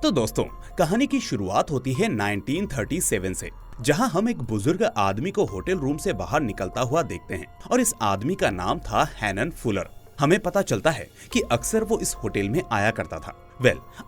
तो दोस्तों, कहानी की शुरुआत होती है 1937 से, जहां हम एक बुजुर्ग आदमी को होटल रूम से बाहर निकलता हुआ देखते हैं और इस आदमी का नाम था हैनन फुलर। हमें पता चलता है कि अक्सर वो इस होटल में आया करता था।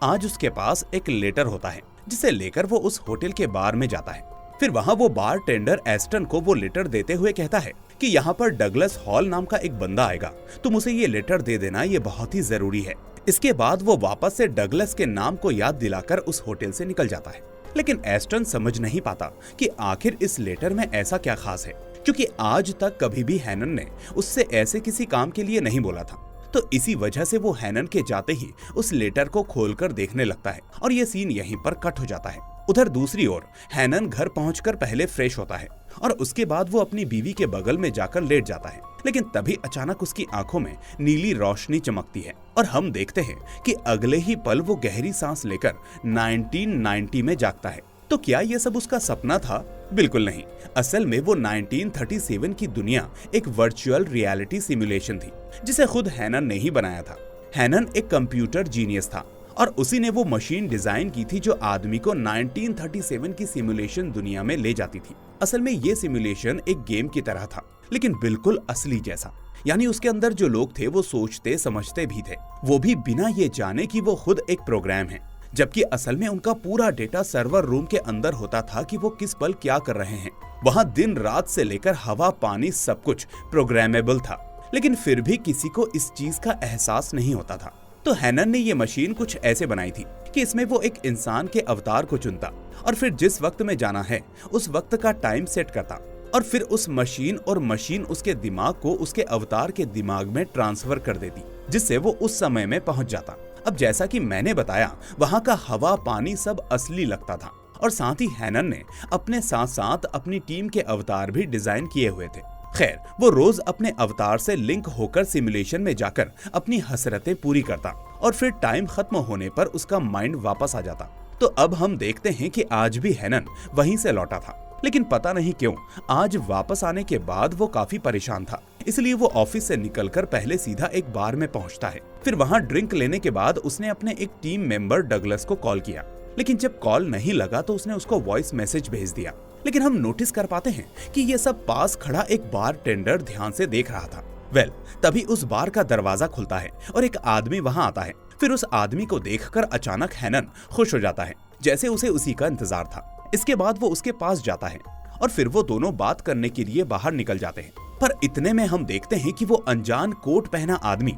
आज उसके पास एक लेटर होता है जिसे लेकर वो उस होटल के बार में जाता है। फिर वहाँ वो बार टेंडर एस्टन को वो लेटर देते हुए कहता है कि यहाँ पर डगलस हॉल नाम का एक बंदा आएगा, तुम उसे ये लेटर दे देना, ये बहुत ही जरूरी है। इसके बाद वो वापस से डगलस के नाम को याद दिलाकर उस होटल से निकल जाता है। लेकिन एस्टन समझ नहीं पाता कि आखिर इस लेटर में ऐसा क्या खास है, क्योंकि आज तक कभी भी हैनन ने उससे ऐसे किसी काम के लिए नहीं बोला था। तो इसी वजह से वो हैनन के जाते ही उस लेटर को खोलकर देखने लगता है और ये सीन यहीं पर कट हो जाता है। उधर दूसरी ओर हैनन घर पहुंचकर पहले फ्रेश होता है और उसके बाद वो अपनी बीवी के बगल में जाकर लेट जाता है। लेकिन तभी अचानक उसकी आंखों में नीली रोशनी चमकती है और हम देखते हैं कि अगले ही पल वो गहरी सांस लेकर 1990 में जागता है। तो क्या ये सब उसका सपना था? बिल्कुल नहीं। असल में वो 1937 की दुनिया एक वर्चुअल रियलिटी सिमुलेशन थी जिसे खुद हैनन ने ही बनाया था। हैनन एक कंप्यूटर जीनियस था और उसी ने वो मशीन डिजाइन की थी जो आदमी को 1937 की सिमुलेशन दुनिया में ले जाती थी। असल में ये सिमुलेशन एक गेम की तरह था, लेकिन बिल्कुल असली जैसा। यानी उसके अंदर जो लोग थे वो सोचते समझते भी थे, वो भी बिना ये जाने कि वो खुद एक प्रोग्राम है, जबकि असल में उनका पूरा डेटा सर्वर रूम के अंदर होता था कि वो किस पल क्या कर रहे हैं। वहाँ दिन रात से लेकर हवा पानी सब कुछ प्रोग्रामेबल था, लेकिन फिर भी किसी को इस चीज का एहसास नहीं होता था। तो हैनन ने ये मशीन कुछ ऐसे बनाई थी कि इसमें वो एक इंसान के अवतार को चुनता और फिर जिस वक्त में जाना है उस वक्त का टाइम सेट करता और फिर उस मशीन उसके दिमाग को उसके अवतार के दिमाग में ट्रांसफर कर देती, जिससे वो उस समय में पहुंच जाता। अब जैसा कि मैंने बताया, वहाँ का हवा पानी सब असली लगता था और साथ ही हैनन ने अपने साथ साथ अपनी टीम के अवतार भी डिजाइन किए हुए थे। खैर, वो रोज अपने अवतार से लिंक होकर सिमुलेशन में जाकर अपनी हसरतें पूरी करता और फिर टाइम खत्म होने पर उसका माइंड वापस आ जाता। तो अब हम देखते हैं कि आज भी हैनन वहीं से लौटा था, लेकिन पता नहीं क्यों आज वापस आने के बाद वो काफी परेशान था। इसलिए वो ऑफिस से निकलकर पहले सीधा एक बार में पहुंचता है। फिर वहां ड्रिंक लेने के बाद उसने अपने एक टीम मेंबर डगलस को कॉल किया, लेकिन जब कॉल नहीं लगा तो उसने उसको वॉइस मैसेज भेज दिया। लेकिन हम नोटिस कर पाते हैं कि ये सब पास खड़ा एक बार टेंडर ध्यान से देख रहा था। तभी उस बार का दरवाजा खुलता है और एक आदमी वहां आता है। फिर उस आदमी को देखकर अचानक हैनन खुश हो जाता है, जैसे उसे उसी का इंतजार था। इसके बाद वो उसके पास जाता है और फिर वो दोनों बात करने के लिए बाहर निकल जाते हैं। पर इतने में हम देखते हैं कि वो अनजान कोट पहना आदमी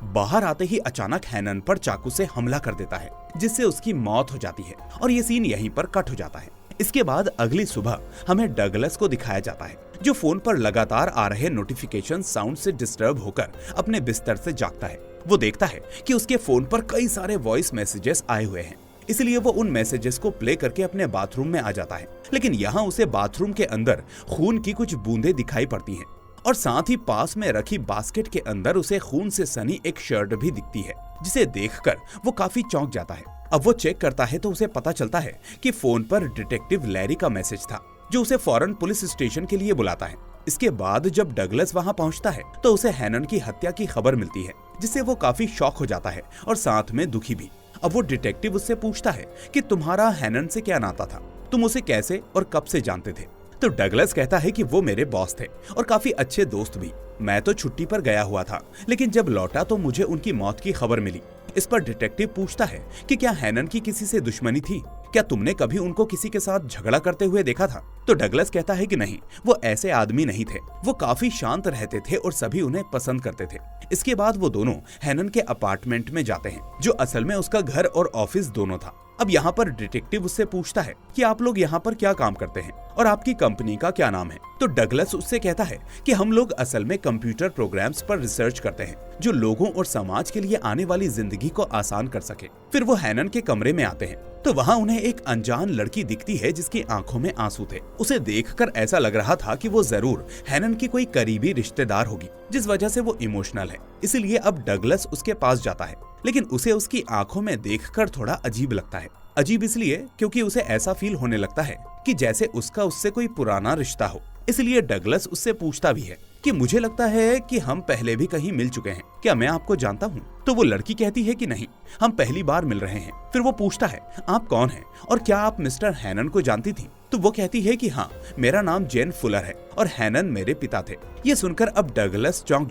बाहर आते ही अचानक हैनन पर चाकू से हमला कर देता है, जिससे उसकी मौत हो जाती है और ये सीन यहीं पर कट हो जाता है। इसके बाद अगली सुबह हमें डगलस को दिखाया जाता है, जो फोन पर लगातार आ रहे नोटिफिकेशन साउंड से डिस्टर्ब होकर अपने बिस्तर से जागता है। वो देखता है कि उसके फोन पर कई सारे वॉइस मैसेजेस आए हुए हैं, इसलिए वो उन मैसेजेस को प्ले करके अपने बाथरूम में आ जाता है। लेकिन यहाँ उसे बाथरूम के अंदर खून की कुछ बूंदें दिखाई पड़ती हैं और साथ ही पास में रखी बास्केट के अंदर उसे खून से सनी एक शर्ट भी दिखती है, जिसे देखकर वो काफी चौंक जाता है। अब वो चेक करता है तो उसे पता चलता है कि फोन पर डिटेक्टिव लैरी का मैसेज था, जो उसे फौरन पुलिस स्टेशन के लिए बुलाता है। इसके बाद जब डगलस वहां पहुंचता है तो उसे हैनन की हत्या की खबर मिलती है, जिससे वो काफी शॉक हो जाता है और साथ में दुखी भी। अब वो डिटेक्टिव उससे पूछता है कि तुम्हारा हैनन से क्या नाता था, तुम उसे कैसे और कब से जानते थे? तो डगलस कहता है कि वो मेरे बॉस थे और काफी अच्छे दोस्त भी। मैं तो छुट्टी पर गया हुआ था, लेकिन जब लौटा तो मुझे उनकी मौत की खबर मिली। इस पर डिटेक्टिव पूछता है कि क्या हैनन की किसी से दुश्मनी थी? क्या तुमने कभी उनको किसी के साथ झगड़ा करते हुए देखा था? तो डगलस कहता है कि नहीं, वो ऐसे आदमी नहीं थे। वो काफी शांत रहते थे और सभी उन्हें पसंद करते थे। इसके बाद वो दोनों हैनन के अपार्टमेंट में जाते हैं, जो असल में उसका घर और ऑफिस दोनों था। अब यहाँ पर डिटेक्टिव उससे पूछता है कि आप लोग यहाँ पर क्या काम करते हैं और आपकी कंपनी का क्या नाम है? तो डगलस उससे कहता है कि हम लोग असल में कंप्यूटर प्रोग्राम्स पर रिसर्च करते हैं, जो लोगों और समाज के लिए आने वाली जिंदगी को आसान कर सके। फिर वो हैनन के कमरे में आते हैं तो वहाँ उन्हें एक अनजान लड़की दिखती है, जिसकी आंखों में आंसू थे। उसे देखकर ऐसा लग रहा था कि वो जरूर हैनन की कोई करीबी रिश्तेदार होगी, जिस वजह से वो इमोशनल है। इसलिए अब डगलस उसके पास जाता है, लेकिन उसे उसकी आंखों में देखकर थोड़ा अजीब लगता है। अजीब इसलिए क्योंकि उसे ऐसा फील होने लगता है कि जैसे उसका उससे कोई पुराना रिश्ता हो। इसलिए डगलस उससे पूछता भी है कि मुझे लगता है कि हम पहले भी कहीं मिल चुके हैं, क्या मैं आपको जानता हूँ? तो वो लड़की कहती है कि नहीं, हम पहली बार मिल रहे हैं। फिर वो पूछता है, आप कौन हैं और क्या आप मिस्टर हैनन को जानती थी? तो वो कहती है कि हाँ, मेरा नाम जेन फुलर है और हैनन मेरे पिता थे। ये सुनकर अब डगलस चौंक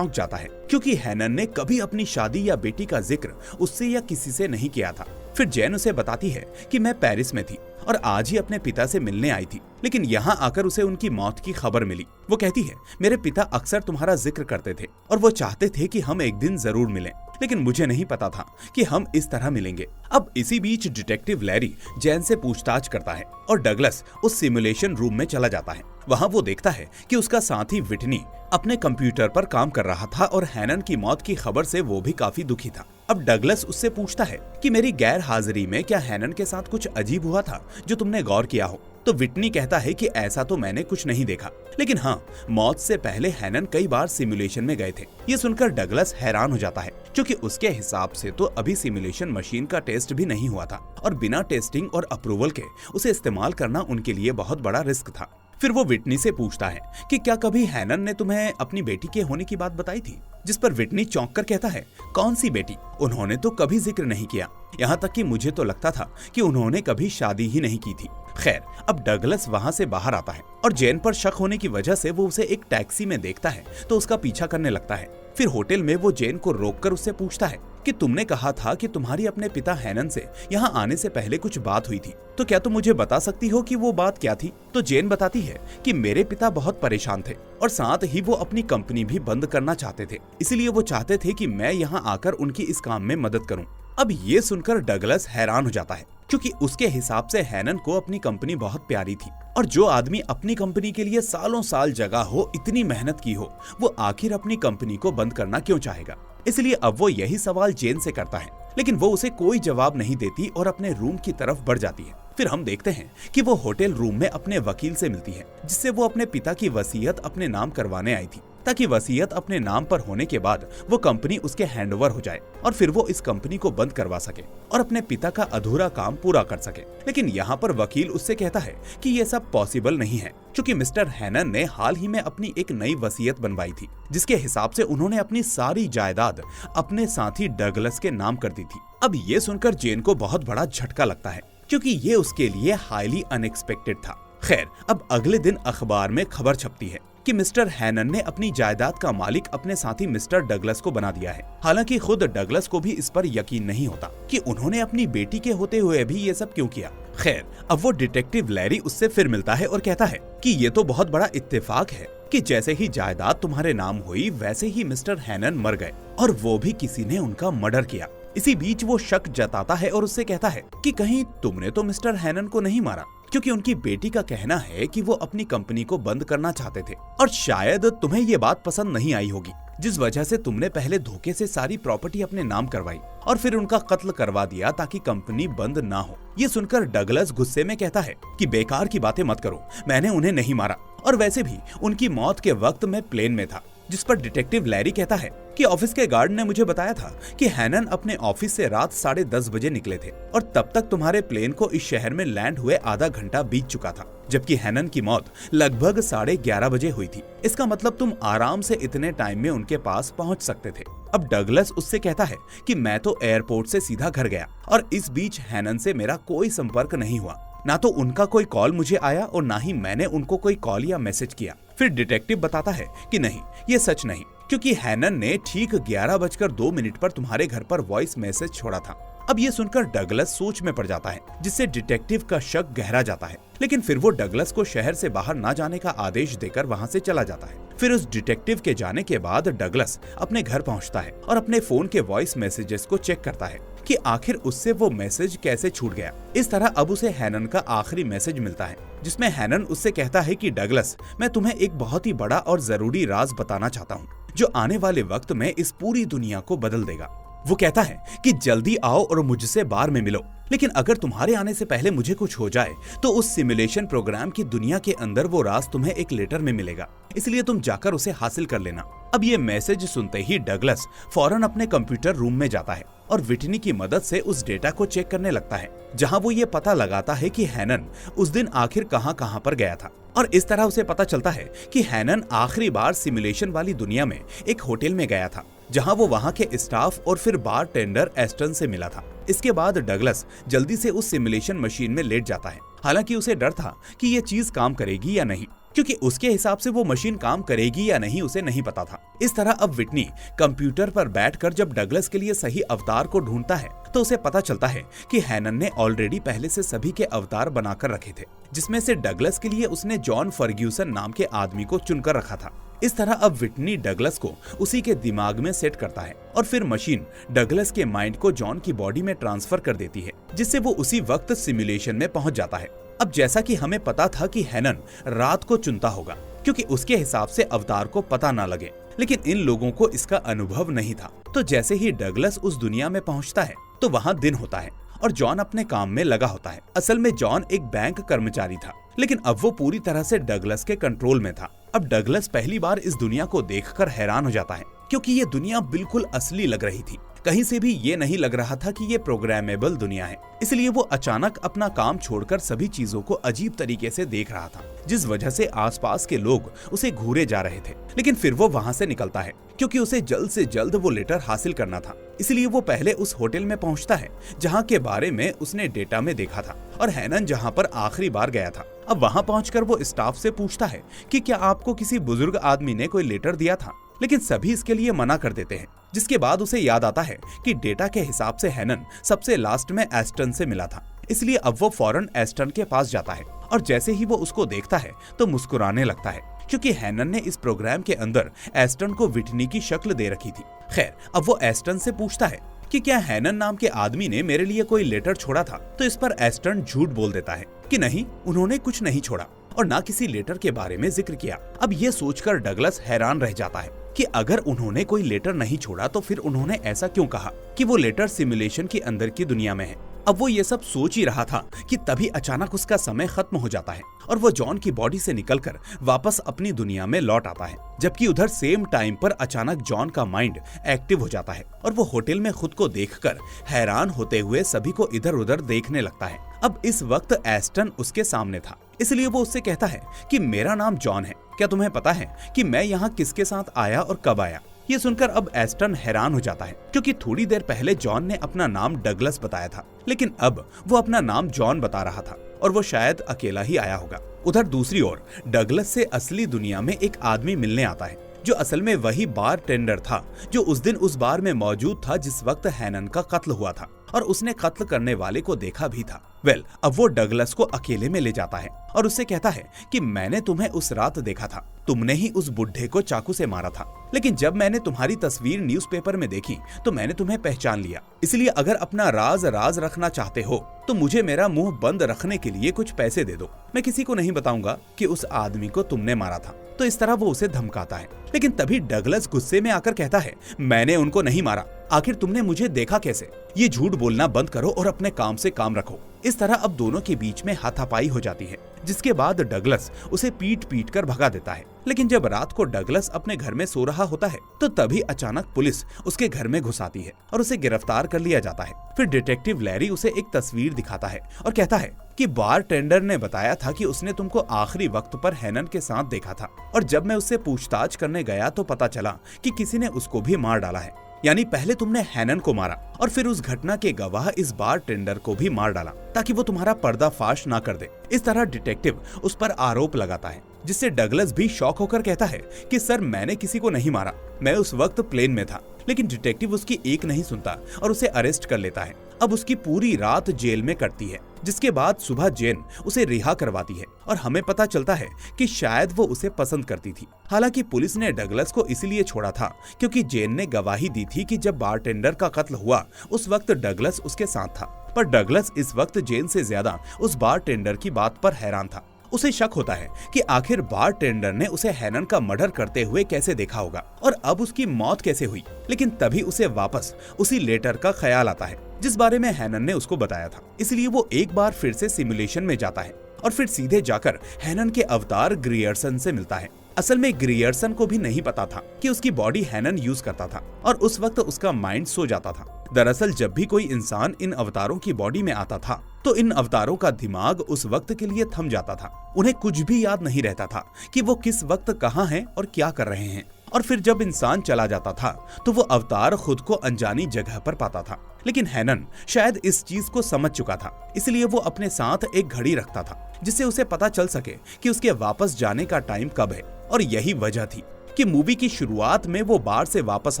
जाता है क्योंकि हैनन ने कभी अपनी शादी या बेटी का जिक्र उससे या किसी से नहीं किया था। फिर जेन उसे बताती है कि मैं पेरिस में थी और आज ही अपने पिता से मिलने आई थी, लेकिन यहाँ आकर उसे उनकी मौत की खबर मिली। वो कहती है, मेरे पिता अक्सर तुम्हारा जिक्र करते थे और वो चाहते थे कि हम एक दिन जरूर मिलें, लेकिन मुझे नहीं पता था कि हम इस तरह मिलेंगे। अब इसी बीच डिटेक्टिव लैरी जेन से पूछताछ करता है और डगलस उस सिमुलेशन रूम में चला जाता है। वहाँ वो देखता है कि उसका साथी विटनी अपने कंप्यूटर पर काम कर रहा था और हैनन की मौत की खबर से वो भी काफी दुखी था। अब डगलस उससे पूछता है कि मेरी गैर हाजिरी में क्या हैनन के साथ कुछ अजीब हुआ था जो तुमने गौर किया हो? तो विटनी कहता है कि ऐसा तो मैंने कुछ नहीं देखा, लेकिन हाँ, मौत से पहले हैनन कई बार सिमुलेशन में गए थे। ये सुनकर डगलस हैरान हो जाता है क्योंकि उसके हिसाब से तो अभी सिमुलेशन मशीन का टेस्ट भी नहीं हुआ था और बिना टेस्टिंग और अप्रूवल के उसे इस्तेमाल करना उनके लिए बहुत बड़ा रिस्क था। फिर वो विटनी से पूछता है कि क्या कभी हैनन ने तुम्हें अपनी बेटी के होने की बात बताई थी? जिस पर विटनी चौंक कर कहता है, कौन सी बेटी? उन्होंने तो कभी जिक्र नहीं किया, यहाँ तक कि मुझे तो लगता था कि उन्होंने कभी शादी ही नहीं की थी। खैर, अब डगलस वहाँ से बाहर आता है और जेन पर शक होने की वजह से वो उसे एक टैक्सी में देखता है तो उसका पीछा करने लगता है। फिर होटल में वो जेन को रोककर उससे पूछता है कि तुमने कहा था कि तुम्हारी अपने पिता हैनन से यहाँ आने से पहले कुछ बात हुई थी, तो क्या तुम मुझे बता सकती हो कि वो बात क्या थी? तो जेन बताती है कि मेरे पिता बहुत परेशान थे और साथ ही वो अपनी कंपनी भी बंद करना चाहते थे, इसलिए वो चाहते थे कि मैं यहाँ आकर उनकी इस काम में मदद करूँ। अब ये सुनकर डगलस हैरान हो जाता है क्योंकि उसके हिसाब से हैनन को अपनी कंपनी बहुत प्यारी थी और जो आदमी अपनी कंपनी के लिए सालों साल जगा हो, इतनी मेहनत की हो, वो आखिर अपनी कंपनी को बंद करना क्यों चाहेगा? इसलिए अब वो यही सवाल जेन से करता है, लेकिन वो उसे कोई जवाब नहीं देती और अपने रूम की तरफ बढ़ जाती है। फिर हम देखते हैं कि वो होटल रूम में अपने वकील से मिलती है जिससे वो अपने पिता की वसीयत अपने नाम करवाने आई थी, ताकि वसीयत अपने नाम पर होने के बाद वो कंपनी उसके हैंडओवर हो जाए और फिर वो इस कंपनी को बंद करवा सके और अपने पिता का अधूरा काम पूरा कर सके। लेकिन यहाँ पर वकील उससे कहता है कि ये सब पॉसिबल नहीं है क्योंकि मिस्टर हैनन ने हाल ही में अपनी एक नई वसीयत बनवाई थी जिसके हिसाब से उन्होंने अपनी सारी जायदाद अपने साथी डगलस के नाम कर दी थी। अब ये सुनकर जेन को बहुत बड़ा झटका लगता है क्योंकि ये उसके लिए हाईली अनएक्सपेक्टेड था। खैर, अब अगले दिन अखबार में खबर छपती है कि मिस्टर हैनन ने अपनी जायदाद का मालिक अपने साथी मिस्टर डगलस को बना दिया है। हालांकि खुद डगलस को भी इस पर यकीन नहीं होता कि उन्होंने अपनी बेटी के होते हुए भी ये सब क्यों किया। खैर, अब वो डिटेक्टिव लैरी उससे फिर मिलता है और कहता है कि ये तो बहुत बड़ा इत्तेफाक है कि जैसे ही जायदाद तुम्हारे नाम हुई वैसे ही मिस्टर हैनन मर गए और वो भी किसी ने उनका मर्डर किया। इसी बीच वो शक जताता है और उससे कहता है कि कहीं तुमने तो मिस्टर हैनन को नहीं मारा, क्योंकि उनकी बेटी का कहना है कि वो अपनी कंपनी को बंद करना चाहते थे और शायद तुम्हें ये बात पसंद नहीं आई होगी, जिस वजह से तुमने पहले धोखे से सारी प्रॉपर्टी अपने नाम करवाई और फिर उनका कत्ल करवा दिया ताकि कंपनी बंद ना हो। ये सुनकर डगलस गुस्से में कहता है कि बेकार की बातें मत करो, मैंने उन्हें नहीं मारा और वैसे भी उनकी मौत के वक्त मैं प्लेन में था। जिस पर डिटेक्टिव लैरी कहता है कि ऑफिस के गार्ड ने मुझे बताया था कि हैनन अपने ऑफिस से रात 10:30 बजे निकले थे और तब तक तुम्हारे प्लेन को इस शहर में लैंड हुए आधा घंटा बीत चुका था, जबकि हैनन की मौत लगभग 11:30 बजे हुई थी। इसका मतलब तुम आराम से इतने टाइम में उनके पास पहुंच सकते थे। अब डगलस उससे कहता है कि मैं तो एयरपोर्ट से सीधा घर गया और इस बीच हैनन से मेरा कोई संपर्क नहीं हुआ, ना तो उनका कोई कॉल मुझे आया और ना ही मैंने उनको कोई कॉल या मैसेज किया। फिर डिटेक्टिव बताता है कि नहीं, ये सच नहीं, क्योंकि हैनन ने ठीक 11:02 पर तुम्हारे घर पर वॉइस मैसेज छोड़ा था। अब ये सुनकर डगलस सोच में पड़ जाता है, जिससे डिटेक्टिव का शक गहरा जाता है। लेकिन फिर वो डगलस को शहर से बाहर ना जाने का आदेश देकर वहाँ से चला जाता है। फिर उस डिटेक्टिव के जाने के बाद डगलस अपने घर पहुँचता है और अपने फोन के वॉइस मैसेजेस को चेक करता है कि आखिर उससे वो मैसेज कैसे छूट गया। इस तरह अब उसे हैनन का आखिरी मैसेज मिलता है जिसमें हैनन उससे कहता है कि डगलस, मैं तुम्हें एक बहुत ही बड़ा और जरूरी राज बताना चाहता हूँ जो आने वाले वक्त में इस पूरी दुनिया को बदल देगा। वो कहता है कि जल्दी आओ और मुझसे बार में मिलो, लेकिन अगर तुम्हारे आने से पहले मुझे कुछ हो जाए तो उस सिमुलेशन प्रोग्राम की दुनिया के अंदर वो राज तुम्हें एक लेटर में मिलेगा, इसलिए तुम जाकर उसे हासिल कर लेना। अब ये मैसेज सुनते ही डगलस फौरन अपने कंप्यूटर रूम में जाता है और विटनी की मदद से उस डेटा को चेक करने लगता है, जहां वो ये पता लगाता है कि हैनन उस दिन आखिर कहां पर गया था। और इस तरह उसे पता चलता है कि हैनन आखिरी बार सिमुलेशन वाली दुनिया में एक होटल में गया था, जहां वो वहां के स्टाफ और फिर बार टेंडर एस्टन से मिला था। इसके बाद डगलस जल्दी से उस सिमुलेशन मशीन में लेट जाता है। हालांकि उसे डर था कि ये चीज काम करेगी या नहीं, क्योंकि उसके हिसाब से वो मशीन काम करेगी या नहीं उसे नहीं पता था। इस तरह अब विटनी कंप्यूटर पर बैठकर जब डगलस के लिए सही अवतार को ढूंढता है तो उसे पता चलता है कि हैनन ने ऑलरेडी पहले से सभी के अवतार बनाकर रखे थे, जिसमें से डगलस के लिए उसने जॉन फर्ग्यूसन नाम के आदमी को चुनकर रखा था। इस तरह अब विटनी डगलस को उसी के दिमाग में सेट करता है और फिर मशीन डगलस के माइंड को जॉन की बॉडी में ट्रांसफर कर देती है, जिससे वो उसी वक्त सिमुलेशन में पहुंच जाता है। अब जैसा कि हमें पता था कि हैनन रात को चुनता होगा, क्योंकि उसके हिसाब से अवतार को पता ना लगे, लेकिन इन लोगों को इसका अनुभव नहीं था। तो जैसे ही डगलस उस दुनिया में पहुंचता है तो वहां दिन होता है और जॉन अपने काम में लगा होता है। असल में जॉन एक बैंक कर्मचारी था, लेकिन अब वो पूरी तरह से डगलस के कंट्रोल में था। अब डगलस पहली बार इस दुनिया को देखकर हैरान हो जाता है, क्योंकि ये दुनिया बिल्कुल असली लग रही थी। कहीं से भी ये नहीं लग रहा था कि ये प्रोग्रामेबल दुनिया है। इसलिए वो अचानक अपना काम छोड़कर सभी चीजों को अजीब तरीके से देख रहा था, जिस वजह से आसपास के लोग उसे घूरे जा रहे थे। लेकिन फिर वो वहां से निकलता है, क्योंकि उसे जल्द से जल्द वो लेटर हासिल करना था। इसलिए वो पहले उस होटल में पहुंचता है जहां के बारे में उसने डेटा में देखा था और हैनन जहां पर आखिरी बार गया था। अब वहां पहुंचकर वो स्टाफ से पूछता है कि क्या आपको किसी बुजुर्ग आदमी ने कोई लेटर दिया था, लेकिन सभी इसके लिए मना कर देते हैं। जिसके बाद उसे याद आता है कि डेटा के हिसाब से हैनन सबसे लास्ट में एस्टन से मिला था। इसलिए अब वो फौरन एस्टन के पास जाता है और जैसे ही वो उसको देखता है तो मुस्कुराने लगता है, क्योंकि हैनन ने इस प्रोग्राम के अंदर एस्टन को विटनी की शक्ल दे रखी थी। खैर, अब वो एस्टन से पूछता है कि क्या हैनन नाम के आदमी ने मेरे लिए कोई लेटर छोड़ा था, तो इस पर एस्टन झूठ बोल देता है कि नहीं, उन्होंने कुछ नहीं छोड़ा और ना किसी लेटर के बारे में जिक्र किया। अब ये सोचकर डगलस हैरान रह जाता है कि अगर उन्होंने कोई लेटर नहीं छोड़ा तो फिर उन्होंने ऐसा क्यों कहा कि वो लेटर सिमुलेशन के अंदर की दुनिया में है। अब वो ये सब सोच ही रहा था कि तभी अचानक उसका समय खत्म हो जाता है और वो जॉन की बॉडी से निकलकर वापस अपनी दुनिया में लौट आता है। जबकि उधर सेम टाइम पर अचानक जॉन का माइंड एक्टिव हो जाता है और वो होटल में खुद को देखकर हैरान होते हुए सभी को इधर उधर देखने लगता है। अब इस वक्त एस्टन उसके सामने था, इसलिए वो उससे कहता है कि मेरा नाम जॉन है, क्या तुम्हें पता है कि मैं यहाँ किसके साथ आया और कब आया। ये सुनकर अब एस्टन हैरान हो जाता है, क्योंकि थोड़ी देर पहले जॉन ने अपना नाम डगलस बताया था, लेकिन अब वो अपना नाम जॉन बता रहा था और वो शायद अकेला ही आया होगा। उधर दूसरी ओर डगलस से असली दुनिया में एक आदमी मिलने आता है, जो असल में वही बार टेंडर था जो उस दिन उस बार में मौजूद था जिस वक्त हैनन का कत्ल हुआ था और उसने कत्ल करने वाले को देखा भी था। अब वो डगलस को अकेले में ले जाता है और उससे कहता है कि मैंने तुम्हें उस रात देखा था, तुमने ही उस बुढ़े को चाकू से मारा था, लेकिन जब मैंने तुम्हारी तस्वीर न्यूज़पेपर में देखी तो मैंने तुम्हें पहचान लिया। इसलिए अगर अपना राज रखना चाहते हो तो मुझे मेरा मुंह बंद रखने के लिए कुछ पैसे दे दो। मैं किसी को नहीं बताऊंगा कि उस आदमी को तुमने मारा था। तो इस तरह वो उसे धमकाता है, लेकिन तभी डगलस गुस्से में आकर कहता है, मैंने उनको नहीं मारा, आखिर तुमने मुझे देखा कैसे? ये झूठ बोलना बंद करो और अपने काम से काम रखो। इस तरह अब दोनों के बीच में हाथापाई हो जाती है, जिसके बाद डगलस उसे पीट कर भगा देता है। लेकिन जब रात को डगलस अपने घर में सो रहा होता है तो तभी अचानक पुलिस उसके घर में घुस आती है और उसे गिरफ्तार कर लिया जाता है। फिर डिटेक्टिव लैरी उसे एक तस्वीर दिखाता है और कहता है कि बार टेंडर ने बताया था कि उसने तुमको आखिरी वक्त पर हैनन के साथ देखा था, और जब मैं उससे पूछताछ करने गया तो पता चला कि किसी ने उसको भी मार डाला है। यानी पहले तुमने हैनन को मारा और फिर उस घटना के गवाह इस बार टेंडर को भी मार डाला ताकि वो तुम्हारा पर्दाफाश ना कर दे। इस तरह डिटेक्टिव उस पर आरोप लगाता है, जिससे डगलस भी शॉक होकर कहता है कि सर, मैंने किसी को नहीं मारा, मैं उस वक्त प्लेन में था। लेकिन डिटेक्टिव उसकी एक नहीं सुनता और उसे अरेस्ट कर लेता है। अब उसकी पूरी रात जेल में कटती है, जिसके बाद सुबह जेन उसे रिहा करवाती है और हमें पता चलता है कि शायद वो उसे पसंद करती थी। हालांकि पुलिस ने डगलस को इसलिए छोड़ा था क्योंकि जेन ने गवाही दी थी कि जब बारटेंडर का कत्ल हुआ उस वक्त डगलस उसके साथ था। पर डगलस इस वक्त जेन से ज्यादा उस बारटेंडर की बात पर हैरान था उसे शक होता है कि आखिर बारटेंडर ने उसे हैनन का मर्डर करते हुए कैसे देखा होगा और अब उसकी मौत कैसे हुई। लेकिन तभी उसे वापस उसी लेटर का ख्याल आता है जिस बारे में हैनन ने उसको बताया था। इसलिए वो एक बार फिर से सिमुलेशन में जाता है और फिर सीधे जाकर हैनन के अवतार ग्रियर्सन से मिलता है। असल में ग्रियर्सन को भी नहीं पता था कि उसकी बॉडी हैनन यूज करता था और उस वक्त उसका माइंड सो जाता था। दरअसल जब भी कोई इंसान इन अवतारों की बॉडी में आता था तो इन अवतारों का दिमाग उस वक्त के लिए थम जाता था। उन्हें कुछ भी याद नहीं रहता था कि वो किस वक्त कहाँ हैं और क्या कर रहे हैं। और फिर जब इंसान चला जाता था तो वो अवतार खुद को अनजानी जगह पर पाता था। लेकिन हैनन शायद इस चीज को समझ चुका था, इसलिए वो अपने साथ एक घड़ी रखता था जिससे उसे पता चल सके कि उसके वापस जाने का टाइम कब है। और यही वजह थी कि मूवी की शुरुआत में वो बार से वापस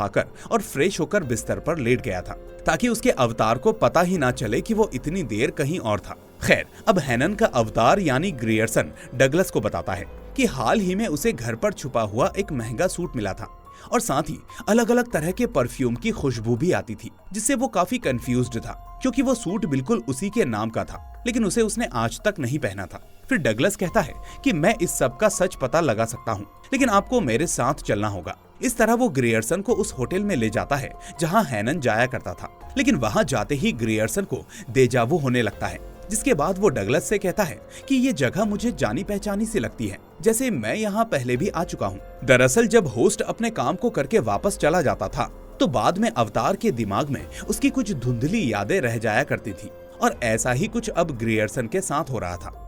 आकर और फ्रेश होकर बिस्तर पर लेट गया था ताकि उसके अवतार को पता ही ना चले कि वो इतनी देर कहीं और था। खैर, अब हैनन का अवतार यानी ग्रियर्सन डगलस को बताता है कि हाल ही में उसे घर पर छुपा हुआ एक महंगा सूट मिला था और साथ ही अलग अलग तरह के परफ्यूम की खुशबू भी आती थी, जिससे वो काफी कंफ्यूज्ड था क्योंकि वो सूट बिल्कुल उसी के नाम का था लेकिन उसे उसने आज तक नहीं पहना था। फिर डगलस कहता है कि मैं इस सब का सच पता लगा सकता हूँ, लेकिन आपको मेरे साथ चलना होगा। इस तरह वो ग्रियर्सन को उस होटल में ले जाता है जहाँ हैनन जाया करता था। लेकिन वहाँ जाते ही ग्रियर्सन को देजावू होने लगता है, जिसके बाद वो डगलस से कहता है कि ये जगह मुझे जानी पहचानी सी लगती है, जैसे मैं यहाँ पहले भी आ चुका हूँ। दरअसल जब होस्ट अपने काम को करके वापस चला जाता था तो बाद में अवतार के दिमाग में उसकी कुछ धुंधली यादें रह जाया करती थी और ऐसा ही कुछ अब ग्रियर्सन के साथ हो रहा था।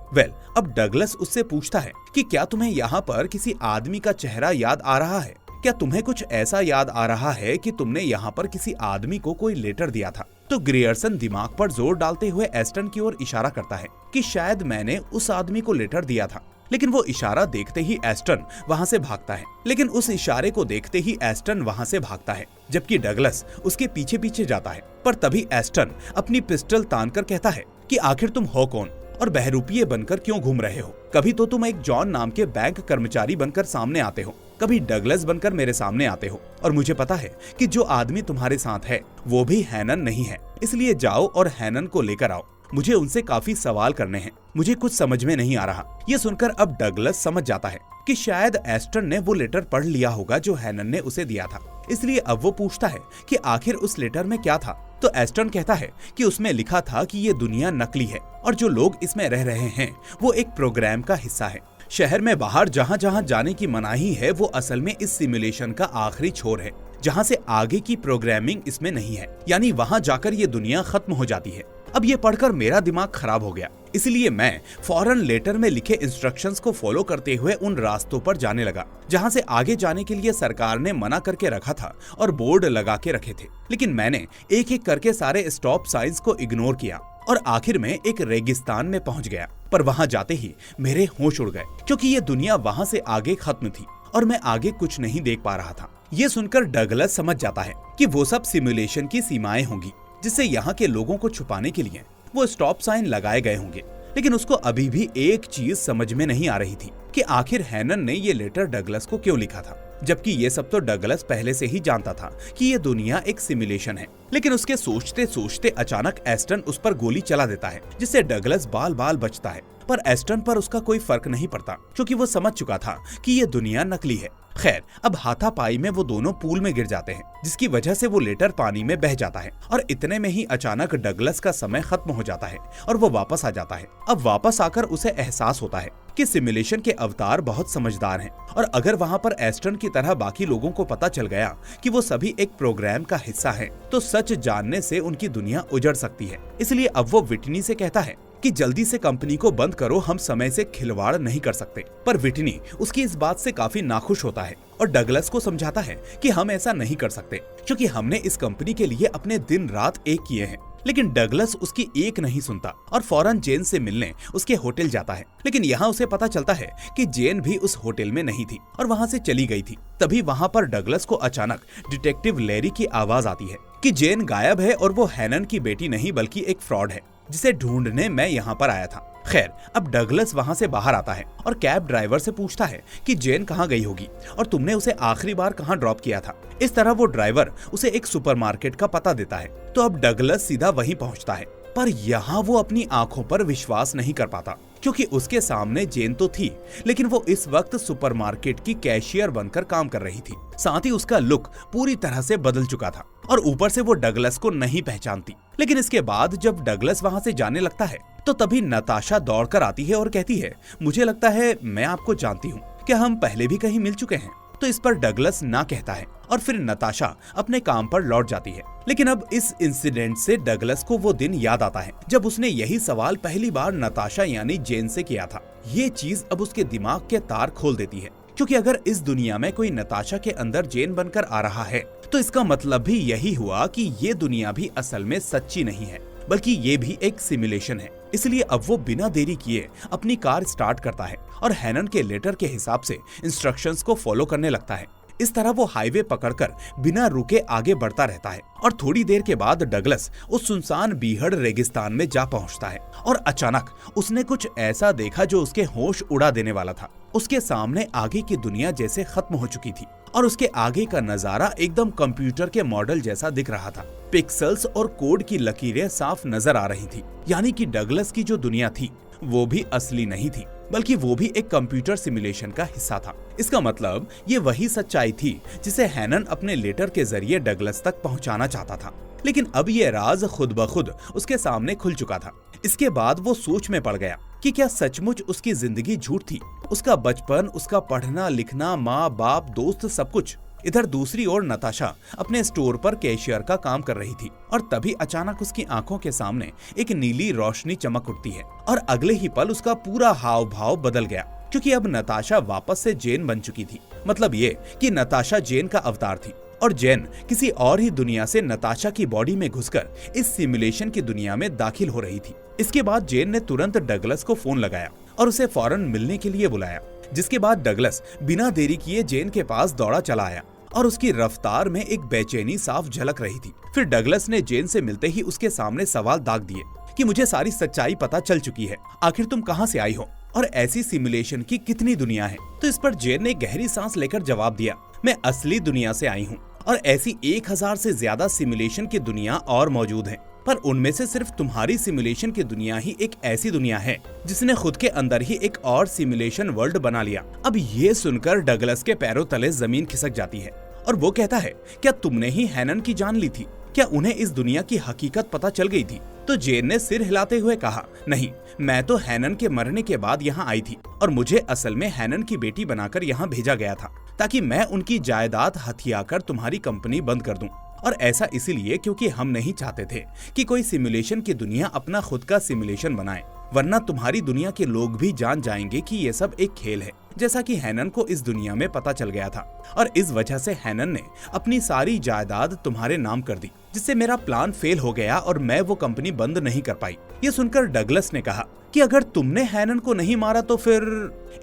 अब डगलस उससे पूछता है कि क्या तुम्हें यहाँ पर किसी आदमी का चेहरा याद आ रहा है? क्या तुम्हें कुछ ऐसा याद आ रहा है कि तुमने यहाँ पर किसी आदमी को कोई लेटर दिया था? तो ग्रियर्सन दिमाग पर जोर डालते हुए एस्टन की ओर इशारा करता है कि शायद मैंने उस आदमी को लेटर दिया था। लेकिन वो इशारा देखते ही एस्टन वहाँ से भागता है। लेकिन उस इशारे को देखते ही एस्टन वहाँ से भागता है, जबकि डगलस उसके पीछे पीछे जाता है। पर तभी एस्टन अपनी पिस्टल तानकर कहता है कि आखिर तुम हो कौन और बहरूपिये बनकर क्यों घूम रहे हो? कभी तो तुम एक जॉन नाम के बैंक कर्मचारी बनकर सामने आते हो, कभी डगलस बनकर मेरे सामने आते हो, और मुझे पता है कि जो आदमी तुम्हारे साथ है वो भी हैनन नहीं है। इसलिए जाओ और हैनन को लेकर आओ, मुझे उनसे काफी सवाल करने हैं, मुझे कुछ समझ में नहीं आ रहा। ये सुनकर अब डगलस समझ जाता है कि शायद एस्टन ने वो लेटर पढ़ लिया होगा जो हैनन ने उसे दिया था। इसलिए अब वो पूछता है कि आखिर उस लेटर में क्या था। तो एस्टन कहता है कि उसमें लिखा था कि ये दुनिया नकली है और जो लोग इसमें रह रहे हैं वो एक प्रोग्राम का हिस्सा है। शहर में बाहर जहाँ जहाँ जाने की मनाही है वो असल में इस सिमुलेशन का आखिरी छोर है, जहाँ से आगे की प्रोग्रामिंग इसमें नहीं है, यानी वहाँ जाकर ये दुनिया खत्म हो जाती है। अब ये पढ़कर मेरा दिमाग खराब हो गया, इसलिए मैं फौरन लेटर में लिखे इंस्ट्रक्शंस को फॉलो करते हुए उन रास्तों पर जाने लगा जहां से आगे जाने के लिए सरकार ने मना करके रखा था और बोर्ड लगा के रखे थे। लेकिन मैंने एक एक करके सारे स्टॉप साइंस को इग्नोर किया और आखिर में एक रेगिस्तान में पहुंच गया। पर वहां जाते ही मेरे होश उड़ गए क्योंकि ये दुनिया वहां से आगे खत्म थी और मैं आगे कुछ नहीं देख पा रहा था। ये सुनकर डगलस समझ जाता है कि वो सब सिमुलेशन की सीमाएं होंगी, जिससे यहाँ के लोगों को छुपाने के लिए वो स्टॉप साइन लगाए गए होंगे। लेकिन उसको अभी भी एक चीज समझ में नहीं आ रही थी कि आखिर हैनन ने ये लेटर डगलस को क्यों लिखा था, जबकि ये सब तो डगलस पहले से ही जानता था कि ये दुनिया एक सिमुलेशन है। लेकिन उसके सोचते सोचते अचानक एस्टन उस पर गोली चला देता है, जिससे डगलस बाल बाल बचता है। पर एस्टन पर उसका कोई फर्क नहीं पड़ता क्योंकि वो समझ चुका था कि ये दुनिया नकली है। खैर, अब हाथापाई में वो दोनों पूल में गिर जाते हैं, जिसकी वजह से वो लेटर पानी में बह जाता है और इतने में ही अचानक डगलस का समय खत्म हो जाता है और वो वापस आ जाता है। अब वापस आकर उसे एहसास होता है कि सिमुलेशन के अवतार बहुत समझदार हैं और अगर वहाँ पर एस्टन की तरह बाकी लोगों को पता चल गया कि वो सभी एक प्रोग्राम का हिस्सा हैं, तो सच जानने से उनकी दुनिया उजड़ सकती है। इसलिए अब वो विटनी से कहता है कि जल्दी से कंपनी को बंद करो, हम समय से खिलवाड़ नहीं कर सकते। पर विटनी उसकी इस बात से काफी नाखुश होता है और डगलस को समझाता है कि हम ऐसा नहीं कर सकते क्योंकि हमने इस कंपनी के लिए अपने दिन रात एक किए हैं। लेकिन डगलस उसकी एक नहीं सुनता और फौरन जेन से मिलने उसके होटल जाता है। लेकिन यहाँ उसे पता चलता है कि जेन भी उस होटल में नहीं थी और वहाँ से चली गई थी। तभी वहाँ पर डगलस को अचानक डिटेक्टिव लैरी की आवाज आती है कि जेन गायब है और वो हैनन की बेटी नहीं बल्कि एक फ्रॉड है जिसे ढूंढने मैं यहाँ पर आया था। खैर, अब डगलस वहाँ से बाहर आता है और कैब ड्राइवर से पूछता है कि जेन कहाँ गई होगी और तुमने उसे आखिरी बार कहाँ ड्रॉप किया था। इस तरह वो ड्राइवर उसे एक सुपरमार्केट का पता देता है। तो अब डगलस सीधा वहीं पहुँचता है, पर यहाँ वो अपनी आंखों पर विश्वास नहीं कर पाता क्योंकि उसके सामने जेन तो थी, लेकिन वो इस वक्त सुपरमार्केट की कैशियर बनकर काम कर रही थी। साथ ही उसका लुक पूरी तरह से बदल चुका था और ऊपर से वो डगलस को नहीं पहचानती। लेकिन इसके बाद जब डगलस वहाँ से जाने लगता है तो तभी नताशा दौड़कर आती है और कहती है, मुझे लगता है मैं आपको जानती हूँ, क्या हम पहले भी कहीं मिल चुके हैं? तो इस पर डगलस ना कहता है और फिर नताशा अपने काम पर लौट जाती है। लेकिन अब इस इंसिडेंट से डगलस को वो दिन याद आता है जब उसने यही सवाल पहली बार नताशा यानी जेन से किया था। ये चीज अब उसके दिमाग के तार खोल देती है, क्योंकि अगर इस दुनिया में कोई नताशा के अंदर जेन बनकर आ रहा है तो इसका मतलब भी यही हुआ कि ये दुनिया भी असल में सच्ची नहीं है, बल्कि ये भी एक सिमुलेशन है। इसलिए अब वो बिना देरी किए अपनी कार स्टार्ट करता है और हैनन के लेटर के हिसाब से इंस्ट्रक्शंस को फॉलो करने लगता है। इस तरह वो हाईवे पकड़कर बिना रुके आगे बढ़ता रहता है और थोड़ी देर के बाद डगलस उस सुनसान बीहड़ रेगिस्तान में जा पहुंचता है और अचानक उसने कुछ ऐसा देखा जो उसके होश उड़ा देने वाला था। उसके सामने आगे की दुनिया जैसे खत्म हो चुकी थी और उसके आगे का नजारा एकदम कंप्यूटर के मॉडल जैसा दिख रहा था। पिक्सेल्स और कोड की लकीरें साफ नजर आ रही थी, यानी कि डगलस की जो दुनिया थी वो भी असली नहीं थी, बल्कि वो भी एक कंप्यूटर सिमुलेशन का हिस्सा था। इसका मतलब ये वही सच्चाई थी जिसे हैनन अपने लेटर के जरिए डगलस तक पहुंचाना चाहता था। लेकिन अब ये राज खुद ब खुद उसके सामने खुल चुका था। इसके बाद वो सोच में पड़ गया कि क्या सचमुच उसकी जिंदगी झूठ थी, उसका बचपन, उसका पढ़ना लिखना, माँ बाप, दोस्त, सब कुछ। इधर दूसरी ओर नताशा अपने स्टोर पर कैशियर का काम कर रही थी और तभी अचानक उसकी आंखों के सामने एक नीली रोशनी चमक उठती है और अगले ही पल उसका पूरा हाव भाव बदल गया, क्योंकि अब नताशा वापस से जेन बन चुकी थी। मतलब ये कि नताशा जेन का अवतार थी और जेन किसी और ही दुनिया से नताशा की बॉडी में घुसकर इस सिमुलेशन की दुनिया में दाखिल हो रही थी। इसके बाद जेन ने तुरंत डगलस को फोन लगाया और उसे फौरन मिलने के लिए बुलाया, जिसके बाद डगलस बिना देरी किए जेन के पास दौड़ा चला आया और उसकी रफ्तार में एक बेचैनी साफ झलक रही थी। फिर डगलस ने जेन से मिलते ही उसके सामने सवाल दाग दिए कि मुझे सारी सच्चाई पता चल चुकी है, आखिर तुम कहां से आई हो और ऐसी सिमुलेशन की कितनी दुनिया है? तो इस पर जेन ने गहरी सांस लेकर जवाब दिया, मैं असली दुनिया से आई हूँ और ऐसी 1000 से ज्यादा सिमुलेशन की दुनिया और मौजूद है, पर उनमें से सिर्फ तुम्हारी सिमुलेशन की दुनिया ही एक ऐसी दुनिया है जिसने खुद के अंदर ही एक और सिमुलेशन वर्ल्ड बना लिया। अब ये सुनकर डगलस के पैरों तले जमीन खिसक जाती है और वो कहता है, क्या तुमने ही हैनन की जान ली थी? क्या उन्हें इस दुनिया की हकीकत पता चल गई थी? तो जेन ने सिर हिलाते हुए कहा, नहीं, मैं तो हैनन के मरने के बाद यहाँ आई थी और मुझे असल में हैनन की बेटी बनाकर यहाँ भेजा गया था ताकि मैं उनकी जायदाद हथियाकर तुम्हारी कंपनी बंद कर दूं। और ऐसा इसीलिए क्योंकि हम नहीं चाहते थे कि कोई सिमुलेशन की दुनिया अपना खुद का सिमुलेशन बनाए, वरना तुम्हारी दुनिया के लोग भी जान जाएंगे कि ये सब एक खेल है, जैसा कि हैनन को इस दुनिया में पता चल गया था। और इस वजह से हैनन ने अपनी सारी जायदाद तुम्हारे नाम कर दी, जिससे मेरा प्लान फेल हो गया और मैं वो कंपनी बंद नहीं कर पाई। ये सुनकर डगलस ने कहा कि अगर तुमने हैनन को नहीं मारा तो फिर।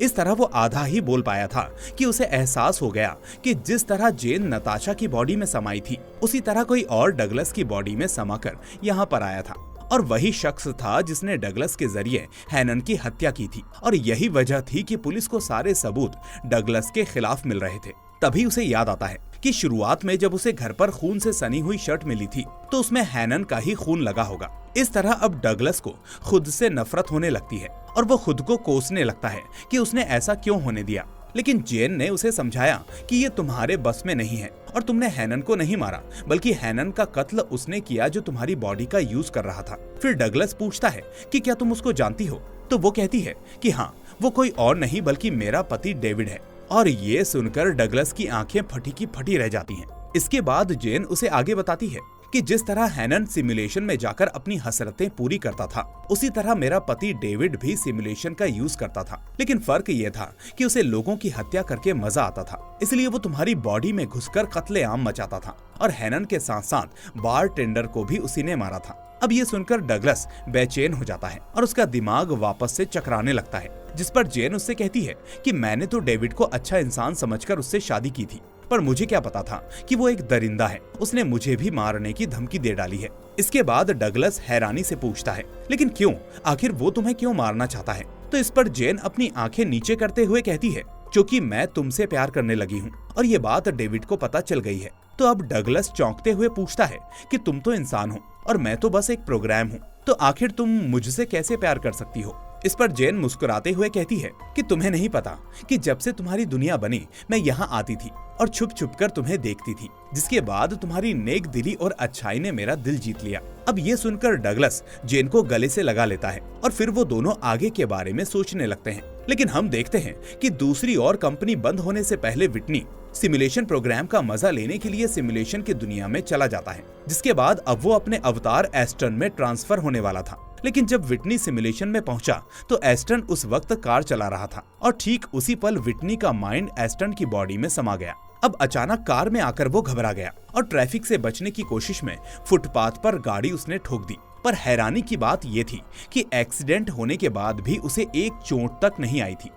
इस तरह वो आधा ही बोल पाया था कि उसे एहसास हो गया कि जिस तरह जेन नताशा की बॉडी में समाई थी, उसी तरह कोई और डगलस की बॉडी में समाकर यहाँ पर आया था और वही शख्स था जिसने डगलस के जरिए हैनन की हत्या की थी। और यही वजह थी कि पुलिस को सारे सबूत डगलस के खिलाफ मिल रहे थे। तभी उसे याद आता है कि शुरुआत में जब उसे घर पर खून से सनी हुई शर्ट मिली थी तो उसमें हैनन का ही खून लगा होगा। इस तरह अब डगलस को खुद से नफरत होने लगती है और वो खुद को कोसने लगता है कि उसने ऐसा क्यों होने दिया। लेकिन जेन ने उसे समझाया कि ये तुम्हारे बस में नहीं है और तुमने हैनन को नहीं मारा, बल्कि हैनन का कत्ल उसने किया जो तुम्हारी बॉडी का यूज कर रहा था। फिर डगलस पूछता है कि क्या तुम उसको जानती हो? तो वो कहती है कि हाँ, वो कोई और नहीं बल्कि मेरा पति डेविड है। और ये सुनकर डगलस की आंखें फटी की फटी रह जाती हैं। इसके बाद जेन उसे आगे बताती है कि जिस तरह हैनन सिमुलेशन में जाकर अपनी हसरतें पूरी करता था, उसी तरह मेरा पति डेविड भी सिमुलेशन का यूज करता था। लेकिन फर्क ये था कि उसे लोगों की हत्या करके मजा आता था, इसलिए वो तुम्हारी बॉडी में घुसकर कत्लेआम मचाता था और हैनन के साथ साथ बार टेंडर को भी उसी ने मारा था। अब ये सुनकर डगलस बेचैन हो जाता है और उसका दिमाग वापस से चकराने लगता है, जिस पर जेन उससे कहती है कि मैंने तो डेविड को अच्छा इंसान समझकर उससे शादी की थी, पर मुझे क्या पता था कि वो एक दरिंदा है, उसने मुझे भी मारने की धमकी दे डाली है। इसके बाद डगलस हैरानी से पूछता है, लेकिन क्यों? आखिर वो तुम्हें क्यों मारना चाहता है? तो इस पर जेन अपनी आंखें नीचे करते हुए कहती है, क्योंकि मैं तुमसे प्यार करने लगी हूँ और ये बात डेविड को पता चल गई है। तो अब डगलस चौंकते हुए पूछता है कि तुम तो इंसान हो और मैं तो बस एक प्रोग्राम हूँ, तो आखिर तुम मुझसे कैसे प्यार कर सकती हो? इस पर जेन मुस्कुराते हुए कहती है कि तुम्हें नहीं पता कि जब से तुम्हारी दुनिया बनी मैं यहाँ आती थी और छुप छुप कर तुम्हें देखती थी, जिसके बाद तुम्हारी नेक दिली और अच्छाई ने मेरा दिल जीत लिया। अब ये सुनकर डगलस जेन को गले से लगा लेता है और फिर वो दोनों आगे के बारे में सोचने लगते हैं। लेकिन हम देखते हैं कि दूसरी ओर कंपनी बंद होने से पहले विटनी सिमुलेशन प्रोग्राम का मजा लेने के लिए सिमुलेशन की दुनिया में चला जाता है, जिसके बाद अब वो अपने अवतार एस्टन में ट्रांसफर होने वाला था। लेकिन जब विटनी सिमुलेशन में पहुंचा तो एस्टन उस वक्त कार चला रहा था और ठीक उसी पल विटनी का माइंड एस्टन की बॉडी में समा गया। अब अचानक कार में आकर वो घबरा गया और ट्रैफिक से बचने की कोशिश में फुटपाथ पर गाड़ी उसने ठोक दी। पर हैरानी की बात ये थी कि एक्सीडेंट होने के बाद भी उसे एक चोट तक नहीं आई थी।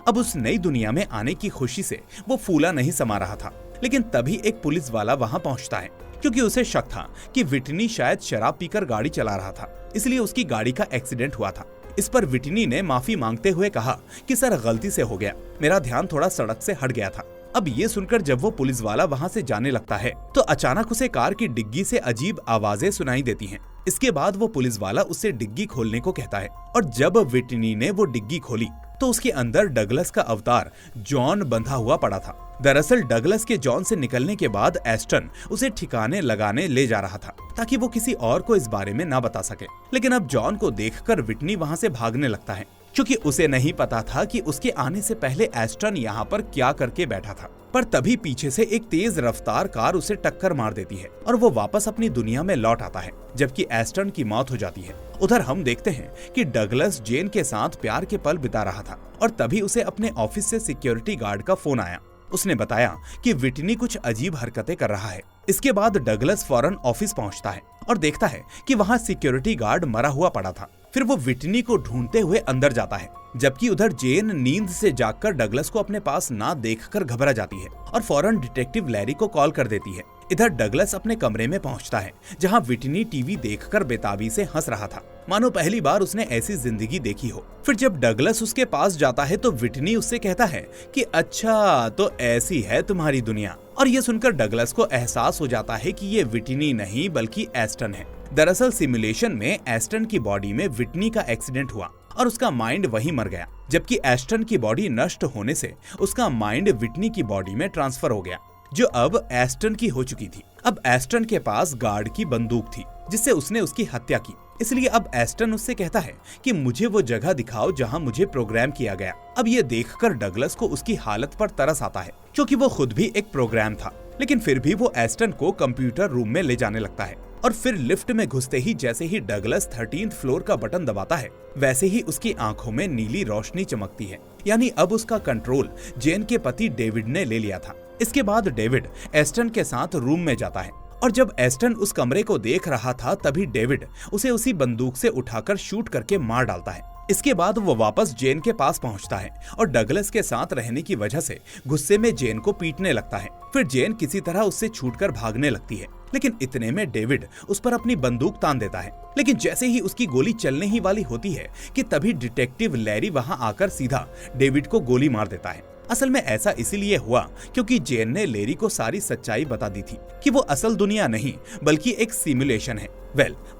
अब उस नई दुनिया में आने की खुशी से वो फूला नहीं समा रहा था। लेकिन तभी एक पुलिस वाला वहां पहुंचता है, क्योंकि उसे शक था कि विटनी शायद शराब पीकर गाड़ी चला रहा था, इसलिए उसकी गाड़ी का एक्सीडेंट हुआ था। इस पर विटनी ने माफी मांगते हुए कहा कि सर गलती से हो गया, मेरा ध्यान थोड़ा सड़क से हट गया था। अब ये सुनकर जब वो पुलिस वाला वहाँ से जाने लगता है तो अचानक उसे कार की डिग्गी से अजीब आवाजें सुनाई देती हैं। इसके बाद वो पुलिस वाला उससे डिग्गी खोलने को कहता है और जब विटनी ने वो डिग्गी खोली तो उसके अंदर डगलस का अवतार जॉन बंधा हुआ पड़ा था। दरअसल डगलस के जॉन से निकलने के बाद एस्टन उसे ठिकाने लगाने ले जा रहा था ताकि वो किसी और को इस बारे में ना बता सके। लेकिन अब जॉन को देखकर विटनी वहाँ से भागने लगता है, क्योंकि उसे नहीं पता था कि उसके आने से पहले एस्टन यहाँ पर क्या करके बैठा था। पर तभी पीछे से एक तेज रफ्तार कार उसे टक्कर मार देती है और वो वापस अपनी दुनिया में लौट आता है, जबकि एस्टन की मौत हो जाती है। उधर हम देखते हैं कि डगलस जेन के साथ प्यार के पल बिता रहा था और तभी उसे अपने ऑफिस से सिक्योरिटी गार्ड का फोन आया। उसने बताया कि विटनी कुछ अजीब हरकतें कर रहा है। इसके बाद डगलस फौरन ऑफिस पहुंचता है और देखता है कि वहां सिक्योरिटी गार्ड मरा हुआ पड़ा था। फिर वो विटनी को ढूंढते हुए अंदर जाता है, जबकि उधर जेन नींद से जागकर डगलस को अपने पास ना देखकर घबरा जाती है और फौरन डिटेक्टिव लैरी को कॉल कर देती है। इधर डगलस अपने कमरे में पहुंचता है, जहां विटनी टीवी देखकर बेताबी से हंस रहा था, मानो पहली बार उसने ऐसी जिंदगी देखी हो। फिर जब डगलस उसके पास जाता है तो विटनी उससे कहता है कि अच्छा तो ऐसी है तुम्हारी दुनिया। और ये सुनकर डगलस को एहसास हो जाता है कि ये विटनी नहीं बल्कि एस्टन है। दरअसल सिमुलेशन में एस्टन की बॉडी में विटनी का एक्सीडेंट हुआ और उसका माइंड वहीं मर गया, जबकि एस्टन की बॉडी नष्ट होने से उसका माइंड विटनी की बॉडी में ट्रांसफर हो गया, जो अब एस्टन की हो चुकी थी। अब एस्टन के पास गार्ड की बंदूक थी जिससे उसने उसकी हत्या की, इसलिए अब एस्टन उससे कहता है कि मुझे वो जगह दिखाओ जहां मुझे प्रोग्राम किया गया। अब ये देखकर डगलस को उसकी हालत पर तरस आता है, क्योंकि वो खुद भी एक प्रोग्राम था। लेकिन फिर भी वो एस्टन को कंप्यूटर रूम में ले जाने लगता है और फिर लिफ्ट में घुसते ही जैसे ही डगलस 13th फ्लोर का बटन दबाता है, वैसे ही उसकी आंखों में नीली रोशनी चमकती है। यानी अब उसका कंट्रोल जेन के पति डेविड ने ले लिया था। इसके बाद डेविड एस्टन के साथ रूम में जाता है और जब एस्टन उस कमरे को देख रहा था तभी डेविड उसे उसी बंदूक से उठाकर शूट करके मार डालता है। इसके बाद वो वापस जेन के पास पहुंचता है और डगलस के साथ रहने की वजह से गुस्से में जेन को पीटने लगता है। फिर जेन किसी तरह उससे छूटकर भागने लगती है, लेकिन इतने में डेविड उस पर अपनी बंदूक तान देता है। लेकिन जैसे ही उसकी गोली चलने ही वाली होती है कि तभी डिटेक्टिव लैरी वहां आकर सीधा डेविड को गोली मार देता है। असल में ऐसा इसीलिए हुआ क्योंकि जेन ने लैरी को सारी सच्चाई बता दी थी कि वो असल दुनिया नहीं बल्कि एक सिमुलेशन है।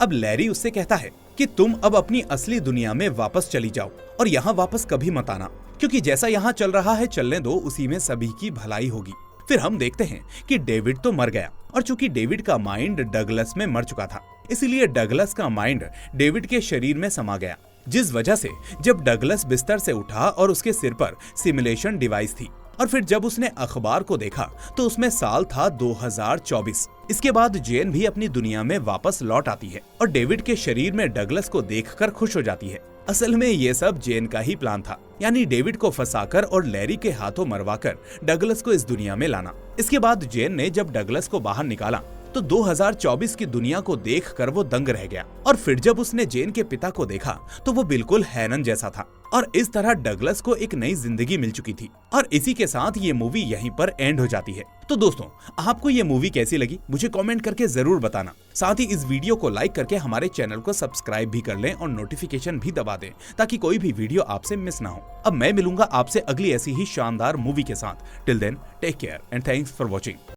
अब लैरी उससे कहता है कि तुम अब अपनी असली दुनिया में वापस चली जाओ और यहाँ वापस कभी मत आना, क्योंकि जैसा यहाँ चल रहा है चलने दो, उसी में सभी की भलाई होगी। फिर हम देखते हैं कि डेविड तो मर गया और चूंकि डेविड का माइंड डगलस में मर चुका था, इसलिए डगलस का माइंड डेविड के शरीर में समा गया, जिस वजह से जब डगलस बिस्तर से उठा और उसके सिर पर सिमुलेशन डिवाइस थी और फिर जब उसने अखबार को देखा तो उसमें साल था 2024। इसके बाद जेन भी अपनी दुनिया में वापस लौट आती है और डेविड के शरीर में डगलस को देखकर खुश हो जाती है। असल में ये सब जेन का ही प्लान था, यानी डेविड को फंसाकर और लैरी के हाथों मरवाकर डगलस को इस दुनिया में लाना। इसके बाद जेन ने जब डगलस को बाहर निकाला तो 2024 की दुनिया को देखकर वो दंग रह गया और फिर जब उसने जेन के पिता को देखा तो वो बिल्कुल हैनन जैसा था और इस तरह डगलस को एक नई जिंदगी मिल चुकी थी। और इसी के साथ ये मूवी यहीं पर एंड हो जाती है। तो दोस्तों, आपको ये मूवी कैसी लगी मुझे कमेंट करके जरूर बताना। साथ ही इस वीडियो को लाइक करके हमारे चैनल को सब्सक्राइब भी कर लें और नोटिफिकेशन भी दबा दें ताकि कोई भी वीडियो आपसे मिस ना हो। अब मैं मिलूंगा आपसे अगली ऐसी ही शानदार मूवी के साथ। Till then take care and thanks for watching.